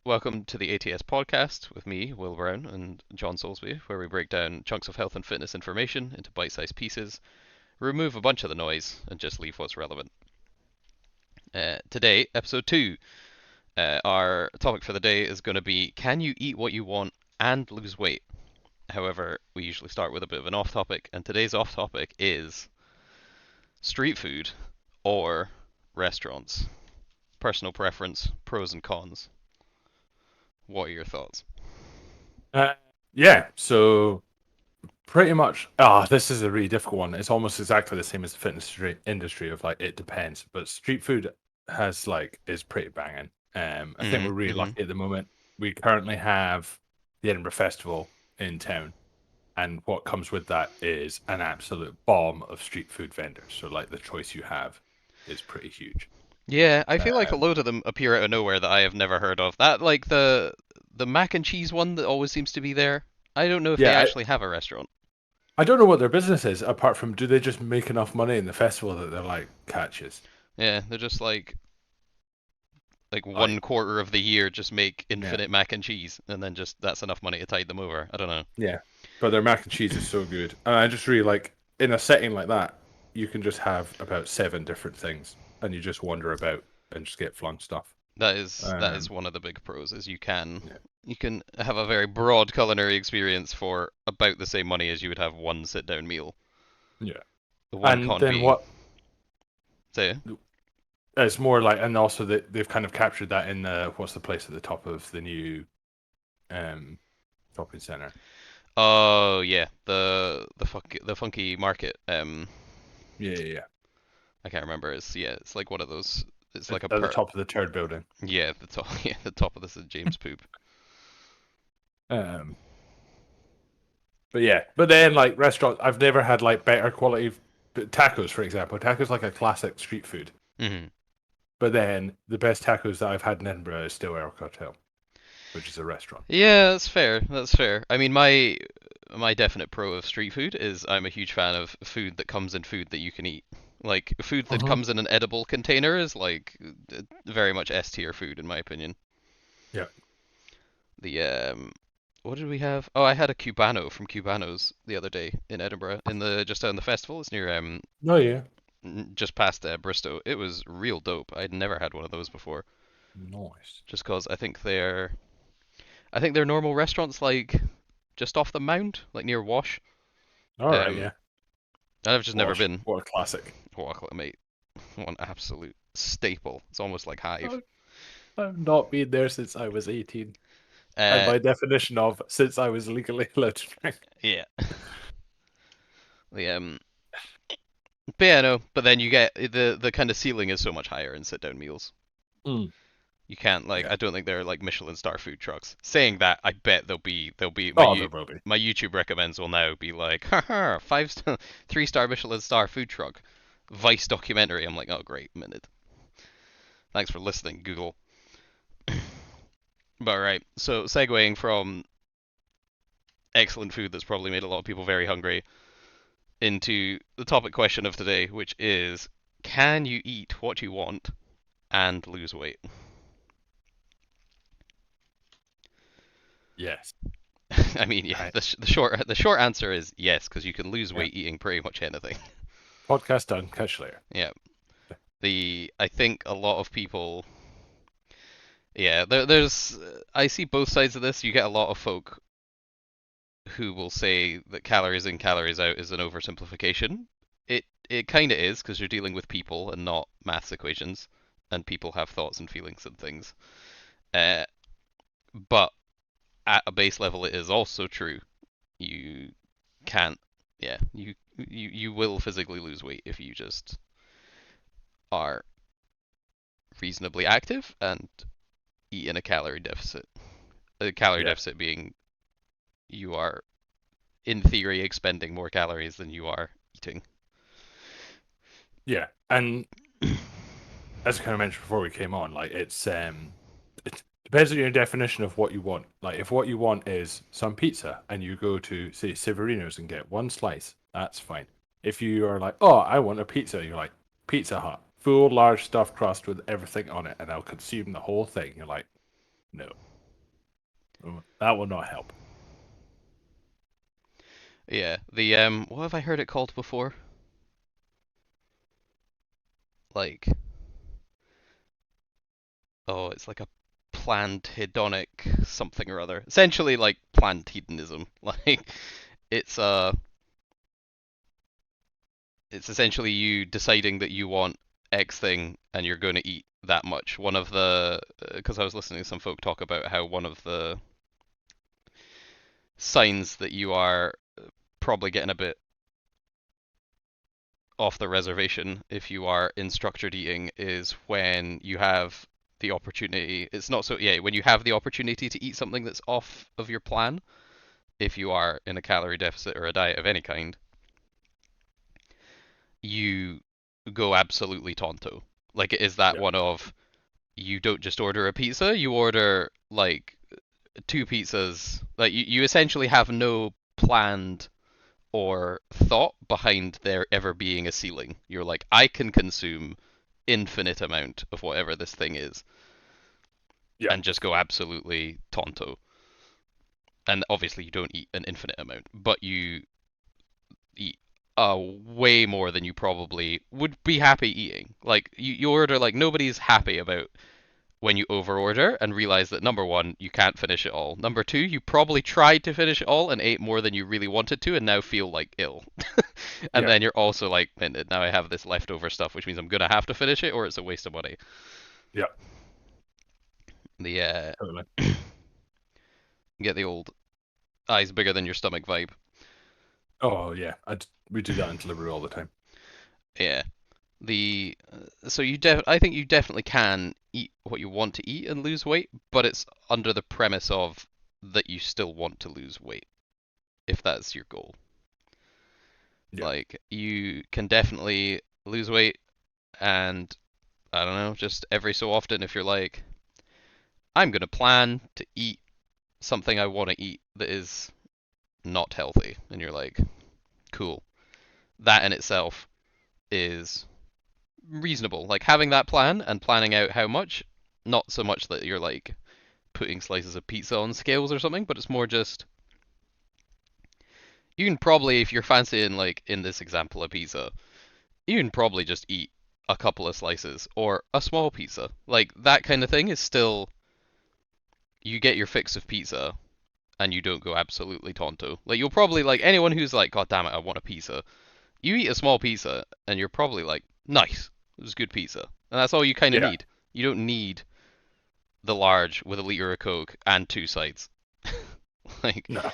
welcome to the ATS podcast with me, Will Brown, and John Soulsby, where we break down chunks of health and fitness information into bite-sized pieces, remove a bunch of the noise, and just leave what's relevant. Today, episode 2, our topic for the day is going to be, can you eat what you want and lose weight? However, we usually start with a bit of an off-topic, and today's off-topic is street food or restaurants. Personal preference, pros and cons. What are your thoughts? Uh, yeah, so pretty much. This is a really difficult one. It's almost exactly the same as the industry of like it depends. But street food is pretty banging. I think we're really lucky at the moment. We currently have the Edinburgh Festival in town, and what comes with that is an absolute bomb of street food vendors. So like the choice you have is pretty huge. Yeah, I feel like a Um, load of them appear out of nowhere that I have never heard of. That like the mac and cheese one that always seems to be there. I don't know if they yeah, actually have a restaurant. I don't know what their business is apart from do they just make enough money in the festival that they're like catches. Yeah, they're just like Like, 1/4 of the year just make yeah, infinite mac and cheese, and then just that's enough money to tide them over. I don't know. yeah. But their mac and cheese is so good. And I just really like in a setting like that, you can just have about 7 different things and you just wander about and just get flung stuff. That is one of the big pros is Yeah. you can have a very broad culinary experience for about the same money as you would have one sit down meal. Yeah. The one And con then being what say it's more like and also they've kind of captured that in the what's the place at the top of the new um shopping center. oh yeah, the funky market. Yeah, yeah, yeah. I can't remember. It's like one of those. It's like a At the per. top of the third building. Yeah, the top. Yeah, the top of the St James poop. Um But yeah, but then like restaurants, I've never had like better quality tacos, for example. Tacos like a classic street food, Hmm. but then the best tacos that I've had in Edinburgh is still El Cartel, which is a restaurant. Yeah, that's fair. That's fair. I mean, my definite pro of street food is I'm a huge fan of food that comes in food that you can eat. Like food that Uh-huh. comes in an edible container is like very much S tier food in my opinion. Yeah. The what did we have? Oh, I had a Cubano from Cubanos the other day in Edinburgh in the just down the festival. It's near No, yeah. just past Bristow. It was real dope. I'd never had one of those before. Nice. Just cause I think they're normal restaurants like just off the Mound, like near Wash. All right, Um, yeah. I've just never Wash, been. what a classic. Walk, mate, one absolute staple. It's almost like Hive. Oh, I've not been there since I was 18. And Uh, by definition of since I was legally allowed to drink. yeah. The but yeah, no. But then you get the kind of ceiling is so much higher in sit down meals. Mm. You can't like Yeah. I don't think they're like Michelin star food trucks. Saying that, I bet they'll be Oh, there will be. my YouTube recommends will now be like, haha, 5 star, 3-star Michelin star food truck, Vice documentary. I'm like, oh great, minute. Thanks for listening, Google. But right, so segueing from excellent food that's probably made a lot of people very hungry into the topic question of today, which is, can you eat what you want and lose weight? Yes. I mean, yeah, Right. the short answer is yes, because you can lose Yeah. weight eating pretty much anything. Podcast done. Catch you later. Yeah, I think a lot of people, yeah, there's I see both sides of this. You get a lot of folk who will say that calories in, calories out is an oversimplification. It kind of is because you're dealing with people and not maths equations, and people have thoughts and feelings and things. Uh, but at a base level, it is also true. You can't, yeah, you will physically lose weight if you just are reasonably active and eat in a calorie deficit. A calorie Yeah. deficit being you are in theory expending more calories than you are eating. Yeah. And as I kind of mentioned before we came on, like it depends on your definition of what you want. Like if what you want is some pizza and you go to say Severino's and get one slice, that's fine. If you are like, oh, I want a pizza, you're like Pizza Hut, full large stuffed crust with everything on it, and I'll consume the whole thing. You're like, no. That will not help. Yeah. The what have I heard it called before? Like, oh, it's like a planned hedonic something or other. Essentially, like planned hedonism. Like, it's it's essentially you deciding that you want X thing and you're going to eat that much. One of the because I was listening to some folk talk about how one of the signs that you are probably getting a bit off the reservation if you are in structured eating is when you have the opportunity. It's not so, yeah, when you have the opportunity to eat something that's off of your plan, if you are in a calorie deficit or a diet of any kind, you go absolutely tonto. Like it is that Yeah, one of you don't just order a pizza, you order like two pizzas. Like you essentially have no planned or thought behind there ever being a ceiling. You're like, I can consume infinite amount of whatever this thing is yeah, and just go absolutely tonto. And obviously you don't eat an infinite amount, but you eat way more than you probably would be happy eating. Like you order like nobody's happy about when you overorder and realize that number one, you can't finish it all. Number two, you probably tried to finish it all and ate more than you really wanted to and now feel like ill. And yeah, then you're also like, now I have this leftover stuff, which means I'm gonna have to finish it or it's a waste of money. yeah. The Totally. get the old eyes bigger than your stomach vibe. Oh yeah, we do that in delivery all the time. Yeah. The so I think you definitely can eat what you want to eat and lose weight, but it's under the premise of that you still want to lose weight if that's your goal. Yeah, Like you can definitely lose weight and I don't know, just every so often if you're like I'm going to plan to eat something I want to eat that is not healthy and you're like cool. That in itself is reasonable. Like having that plan and planning out how much, not so much that you're like putting slices of pizza on scales or something, but it's more just you can probably if you're fancying like in this example a pizza, you can probably just eat a couple of slices or a small pizza. Like that kind of thing is still you get your fix of pizza and you don't go absolutely tonto. Like you'll probably like anyone who's like, God damn it, I want a pizza. You eat a small pizza and you're probably like, nice, it was good pizza, and that's all you kind of yeah. need. You don't need the large with a liter of Coke and two sides. Like No,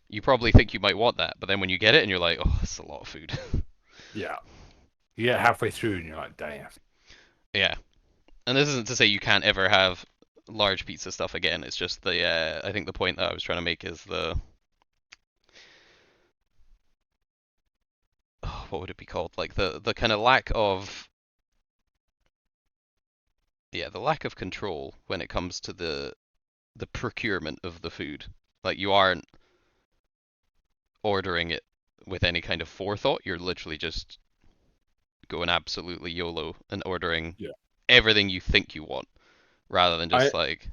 you probably think you might want that, but then when you get it and you're like, oh, that's a lot of food. yeah. You get halfway through and you're like, damn. Yeah, and this isn't to say you can't ever have large pizza stuff again. It's just the I think the point that I was trying to make is the oh, what would it be called? Like the kind of lack of the lack of control when it comes to the procurement of the food. Like you aren't ordering it with any kind of forethought. You're literally just going absolutely YOLO and ordering Yeah. everything you think you want rather than I just like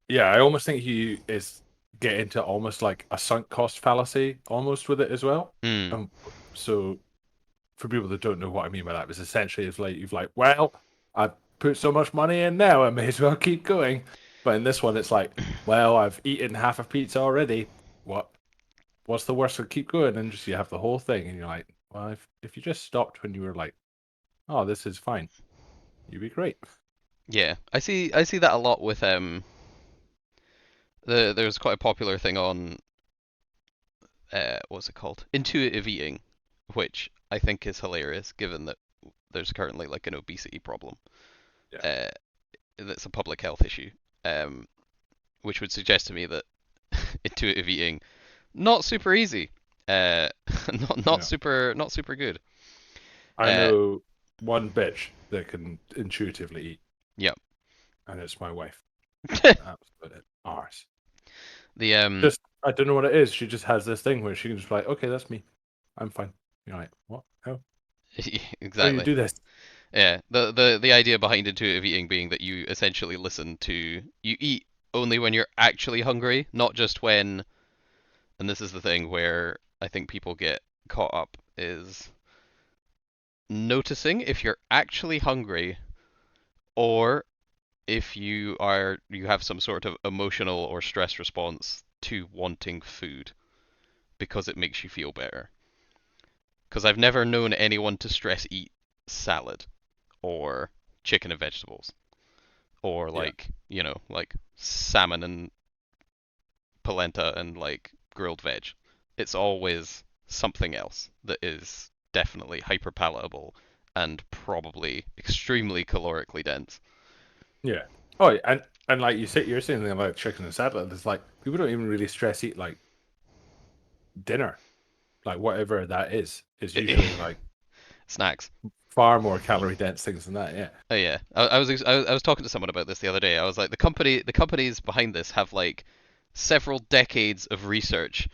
Yeah, I almost think he is get into almost like a sunk cost fallacy almost with it as well. mm, So for people that don't know what I mean by that, it's essentially it's like you've like, well, I've put so much money in now, I may as well keep going. But in this one, it's like, well, I've eaten half a pizza already. What what's the worst? I'll keep going, and just you have the whole thing, and you're like, well, if you just stopped when you were like, oh, this is fine, you'd be great. yeah. I see that a lot with there's quite a popular thing on what's it called? Intuitive eating, which I think is hilarious given that there's currently like an obesity problem. Yeah, Uh, that's a public health issue. Um, which would suggest to me that intuitive eating not super easy. Uh, yeah. not super good. I Uh, know one bitch that can intuitively eat, yeah. and it's my wife. Absolute arse. The Just I don't know what it is. She just has this thing where she can just be like, okay, that's me. I'm fine. You're like, what? How do you exactly. do this? Yeah. The idea behind intuitive eating being that you essentially listen to you eat only when you're actually hungry, not just when, and this is the thing where I think people get caught up, is noticing if you're actually hungry or if you have some sort of emotional or stress response to wanting food because it makes you feel better. Because I've never known anyone to stress eat salad or chicken and vegetables or Yeah. like, like salmon and polenta and like grilled veg. It's always something else that is definitely hyper palatable and probably extremely calorically dense. Yeah. Oh, and like you said, you're saying something about chicken and salad. It's like people don't even really stress eat like dinner, like whatever that is usually like Snacks. far more calorie dense things than that. Yeah. Oh yeah, I was talking to someone about this the other day. I was like, the companies behind this have like several decades of research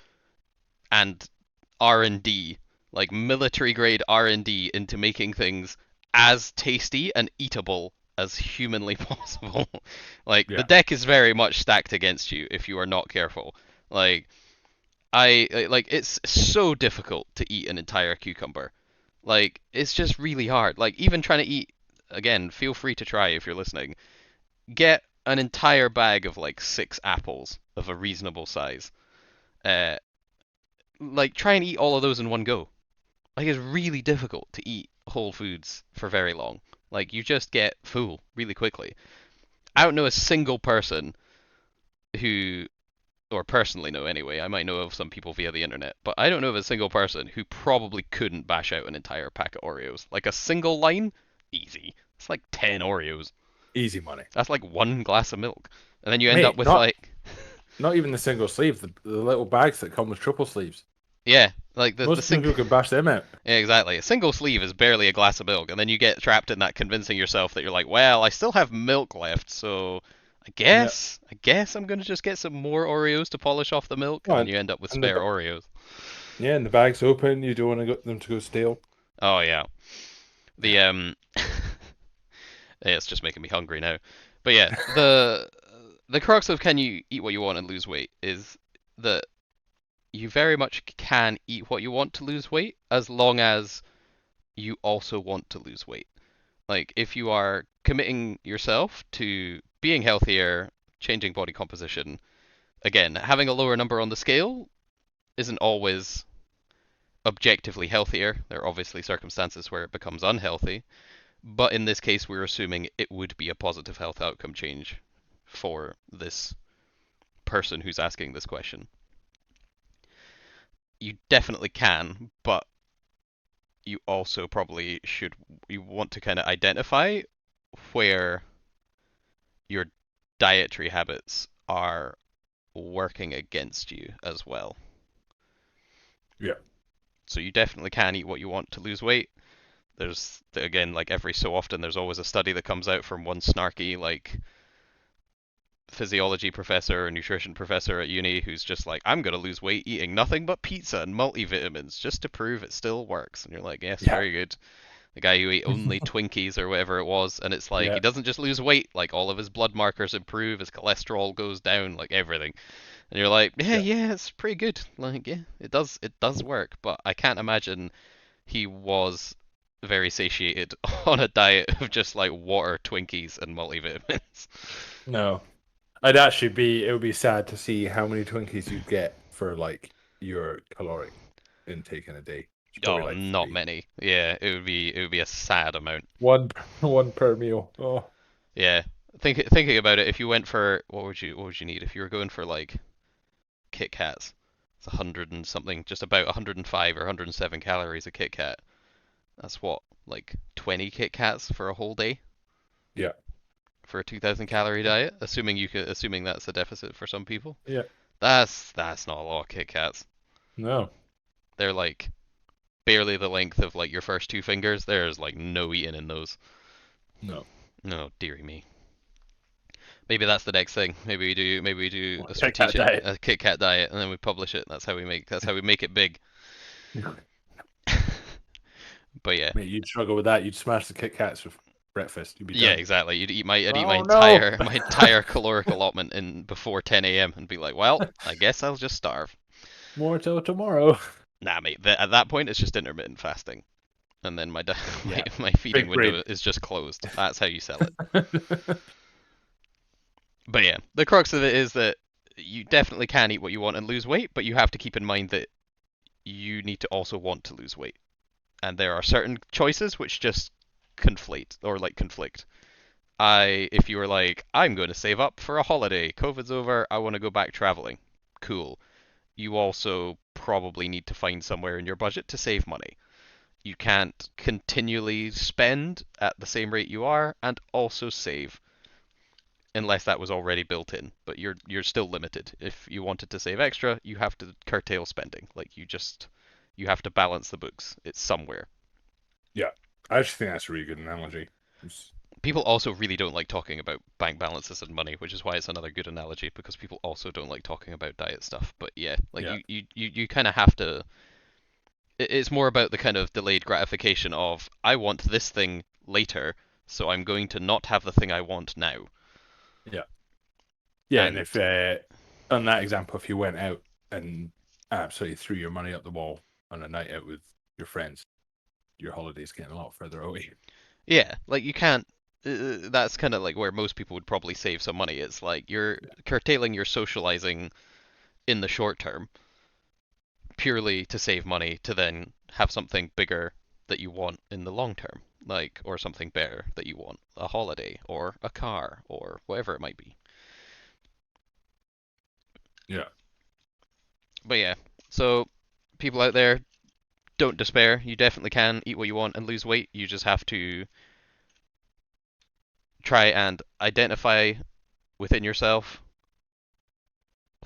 and R&D, like military grade R&D into making things as tasty and eatable as humanly possible. Like the Yeah. deck is very much stacked against you if you are not careful. Like like it's so difficult to eat an entire cucumber. Like it's just really hard. Like even trying to eat again, feel free to try if you're listening. Get an entire bag of like 6 apples of a reasonable size. Uh, like try and eat all of those in one go. Like it's really difficult to eat whole foods for very long. Like you just get full really quickly. I Yeah. don't know a single person who, or personally know anyway, I might know of some people via the internet, but I don't know of a single person who probably couldn't bash out an entire pack of Oreos. Like a single line, easy. It's like 10 Oreos. Easy money, That's like one glass of milk. And then you end up mate. with like, Not even the single sleeve. The little bags that come with triple sleeves. yeah, like the Most sing. people can bash them out. Yeah, exactly. A single sleeve is barely a glass of milk, and then you get trapped in that convincing yourself that you're like, well, I still have milk left, so I Yeah. guess I guess I'm gonna just get some more Oreos to polish off the milk, and Oh, then you end up with and the spare Oreos. yeah, and the bag's open. You don't want to go, them to go stale. Oh yeah. Yeah. The yeah, it's just making me hungry now. But yeah, the crux of can you eat what you want and lose weight is that you very much can eat what you want to lose weight as long as you also want to lose weight. Like if you are committing yourself to being healthier, changing body composition, again, having a lower number on the scale isn't always objectively healthier. There are obviously circumstances where it becomes unhealthy, but in this case, we're assuming it would be a positive health outcome change for this person who's asking this question. You definitely can, but you also probably should you want to kind of identify where your dietary habits are working against you as well. Yeah. So you definitely can eat what you want to lose weight. There's again like every so often there's always a study that comes out from one snarky like physiology professor or nutrition professor at uni who's just like I'm going to lose weight eating nothing but pizza and multivitamins just to prove it still works. And you're like, "Yes, Yeah. very good." The guy who ate only Twinkies or whatever it was, and it's like he Yeah. doesn't just lose weight, like all of his blood markers improve, his cholesterol goes down, like everything. And you're like, yeah, Yeah. yeah, it's pretty good. Like, yeah, it does work. But I can't imagine he was very satiated on a diet of just like water, Twinkies, and multivitamins. No. I'd actually be. It would be sad to see how many Twinkies you get for like your caloric intake in a day. It's probably Oh, like not three. many. Yeah, it would be a sad amount. One, one per meal. Oh, Yeah, thinking about it, if you went for what would you need if you were going for like Kit Kats? It's 100 and something, just about 105 or 107 calories a Kit Kat. That's what, like 20 Kit Kats for a whole day yeah, for a 2,000 calorie diet, assuming that's a deficit for some people. yeah. That's not a lot of Kit Kats. No, They're like barely the length of like your first two fingers. There's like no eating in those. no. No, dearie me. Maybe that's the next thing. Maybe we do a Check that strategic diet. Kit Kat diet and then we publish it. That's how we make it big. But yeah, Mate, you'd struggle with that. You'd smash the Kit Kats with. breakfast. You'd be Yeah, done. exactly. I'd eat my Oh no! entire my entire caloric allotment in before 10 a.m. and be like, well, I guess I'll just starve. More till tomorrow. Nah, mate. At that point, it's just intermittent fasting, and then Yeah, my feeding big brain. window is just closed. That's how you sell it. But yeah, the crux of it is that you definitely can eat what you want and lose weight, but you have to keep in mind that you need to also want to lose weight. And there are certain choices which just conflate or like conflict. If you were like, I'm going to save up for a holiday, COVID's over, I want to go back traveling. Cool. You also probably need to find somewhere in your budget to save money. You can't continually spend at the same rate you are and also save unless that was already built in. But you're still limited. If you wanted to save extra, you have to curtail spending. Like you have to balance the books. It's somewhere. Yeah, I actually think that's a really good analogy. It's- People also really don't like talking about bank balances and money, which is why it's another good analogy because people also don't like talking about diet stuff. But yeah, like yeah, you kind of have to. It's more about the kind of delayed gratification of I want this thing later, so I'm going to not have the thing I want now. yeah, yeah. And And if on that example, if you went out and absolutely threw your money up the wall on a night out with your friends, your holiday's getting a lot further away. yeah, like you can't. That's kind of like where most people would probably save some money. It's like you're Yeah, curtailing your socializing in the short term purely to save money to then have something bigger that you want in the long term, like or something better that you want, a holiday or a car or whatever it might be. yeah, But yeah, so people out there, don't despair. You definitely can eat what you want and lose weight. You just have to try and identify within yourself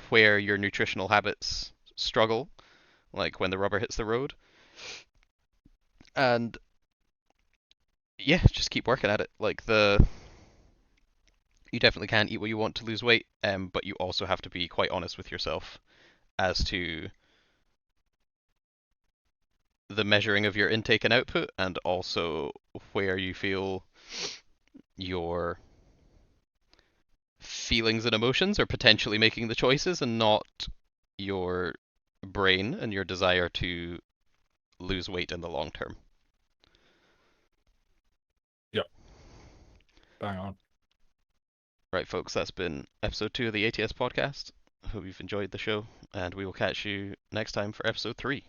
where your nutritional habits struggle, like when the rubber hits the road, and yeah, just keep working at it. Like you definitely can eat what you want to lose weight, but you also have to be quite honest with yourself as to the measuring of your intake and output, and also where you feel your feelings and emotions are potentially making the choices, and not your brain and your desire to lose weight in the long term. yeah. Bang on. Right, folks, that's been episode 2 of the ATS podcast. Hope you've enjoyed the show, and we will catch you next time for episode 3.